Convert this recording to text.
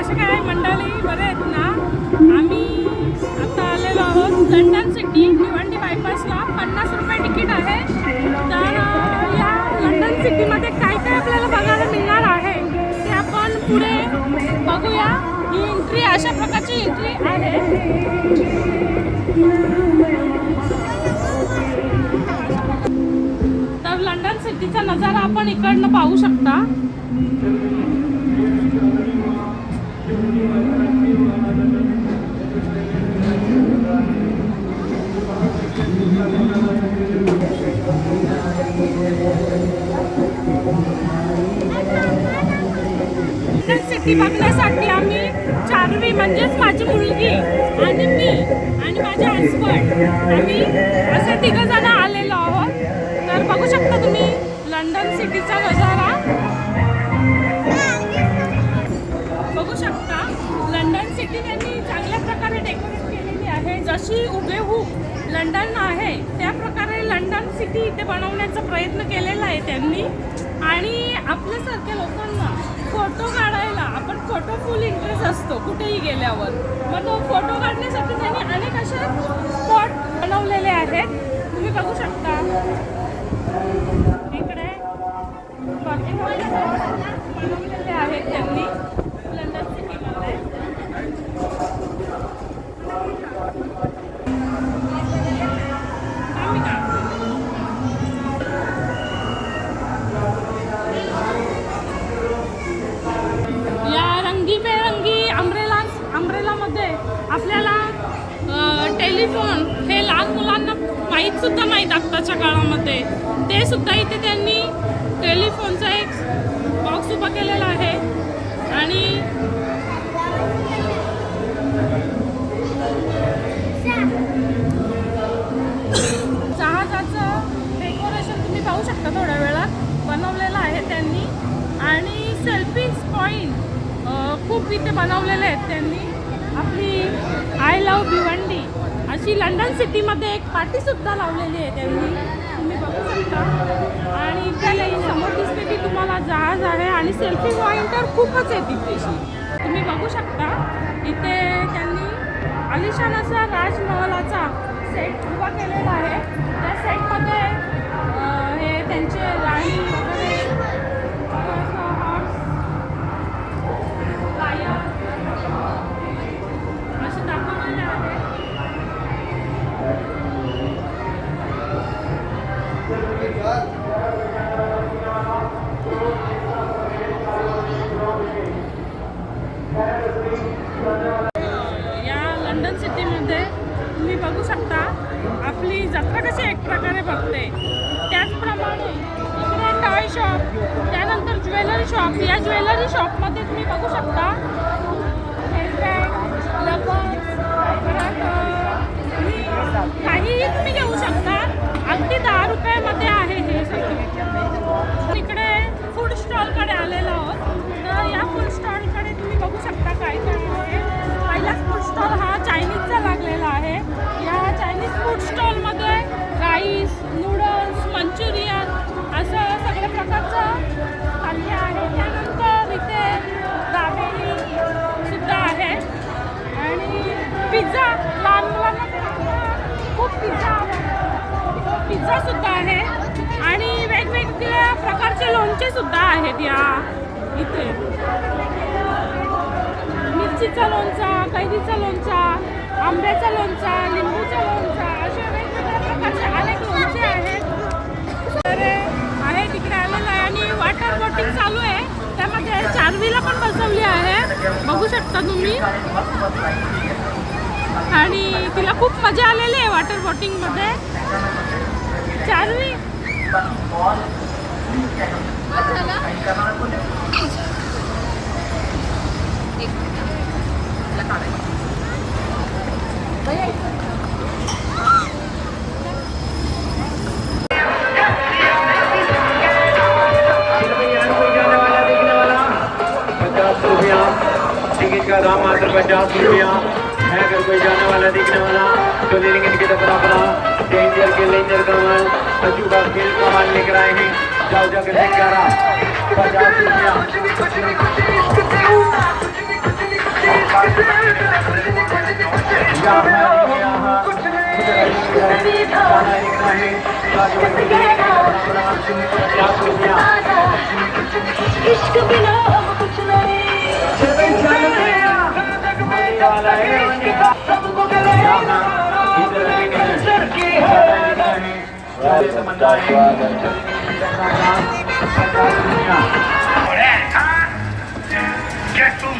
कसे काय मंडळी बरे आहेत ना? आम्ही आता आलेलो आहोत लंडन सिटी भिवंडी बायपासला. 50 रुपये तिकीट आहे. तर या लंडन सिटीमध्ये काय काय आपल्याला बघायला मिळणार आहे ते आपण पुढे बघूया. ही एंट्री अशा प्रकारची एंट्री आहे. तर लंडन सिटीचा नजारा आपण इकडनं पाहू शकता. सिटी बघण्यासाठी आम्ही चारवी म्हणजेच माझी मुलगी आणि मी आणि माझे हसबंड आम्ही असे 3 जण आलेलो आहोत. तर बघू शकता तुम्ही लंडन सिटीचा नजारा बघू शकता. लंडन सिटी त्यांनी चांगल्या प्रकारे डेकोरेट केलेली आहे. जशी हुबेहूब लंडन आहे त्या प्रकारे लंडन सिटी इथे बनवण्याचा प्रयत्न केलेला आहे त्यांनी. आणि आपल्यासारख्या लोकांना फोटो काढायला आपण फोटो फुल इंटरेस्ट असतो कुठेही गेल्यावर. मग तो फोटो काढण्यासाठी त्यांनी अनेक असे स्पॉट बनवलेले आहेत. तुम्ही बघू शकता इकडे बनवलेले आहेत त्यांनी लंडन सिटीमध्ये. अम्ब्रेलामध्ये आपल्याला टेलिफोन हे लहान मुलांना माहीतसुद्धा नाहीत आत्ताच्या काळामध्ये. ते सुद्धा इथे त्यांनी टेलिफोनचा एक बॉक्स उभा केलेला आहे. आणि जहाजाचं डेकोरेशन तुम्ही पाहू शकता थोड्या वेळात बनवलेलं आहे त्यांनी. आणि सेल्फीज पॉईंट खूप इथे बनवलेले आहेत त्यांनी. आपली आय लव्ह भिवंडी अशी लंडन सिटीमध्ये एक पार्टीसुद्धा लावलेली आहे त्यांनी. तुम्ही बघू शकता. आणि इथे समोर दिसते की तुम्हाला जहाज आहे आणि सेल्फी पॉईंट तर खूपच आहे तिथेशी. तुम्ही बघू शकता इथे त्यांनी आलिशान असा राजमहालाचा सेट उभा केलेला आहे. त्या सेटमध्ये हे त्यांचे राणी वगैरे असे दाखवलेले आहे. या लंडन सिटीमध्ये तुम्ही बघू शकता आपली जत्रा कशी एक प्रकारे बघते. त्याचप्रमाणे इकडे टॉय शॉप, त्यानंतर ज्वेलरी शॉप. या ज्वेलरी शॉपमध्ये तुम्ही बघू शकता काहीही तुम्ही घेऊ शकता. अगदी 10 रुपयामध्ये आहे हे सगळं. इकडे फूड स्टॉलकडे आलेलो आहोत. तर या फूड स्टॉलकडे तुम्ही बघू शकता काय काय आहे. पहिलाच फूड स्टॉल हा चायनीजचा लागलेला आहे. या चायनीज फूड स्टॉलमध्ये राईस, नूडल्स, मंचुरियन असं सगळ्या प्रकारचं खाद्य आहे. त्यानंतर इथे दाबेली सुद्धा आहे. आणि पिझ्झा, लहान मुलांना खूप पिझ्झा सुद्धा आहे. आणि वेगवेगळ्या प्रकारचे लोणचे सुद्धा आहेत या इथे. मिरचीचा लोणचा, कैरीचा लोणचा, आंब्याचा लोणचा, लिंबूचा लोणचा असे वेगवेगळ्या प्रकारचे अनेक लोणचे आहेत. तर आहे तिकडे आलेलं आहे. आणि वॉटर बोटिंग चालू आहे. त्यामध्ये चारवीला पण बसवली आहे बघू शकता तुम्ही. आणि तिला खूप मजा आलेली आहे वॉटर बोटिंगमध्ये. चारवी टिकट का दाम मात्र 50 रुपया है। अगर कोई जाने वाला देखने वाला तो ले लेंगे टिकट अपना डेंजर के लेंजर कमल अजूबा खेल कमाल लेकर आए हैं। जाओ जाकर 50 रुपया। इश्क बिना हम कुछ नहीं सबको Get to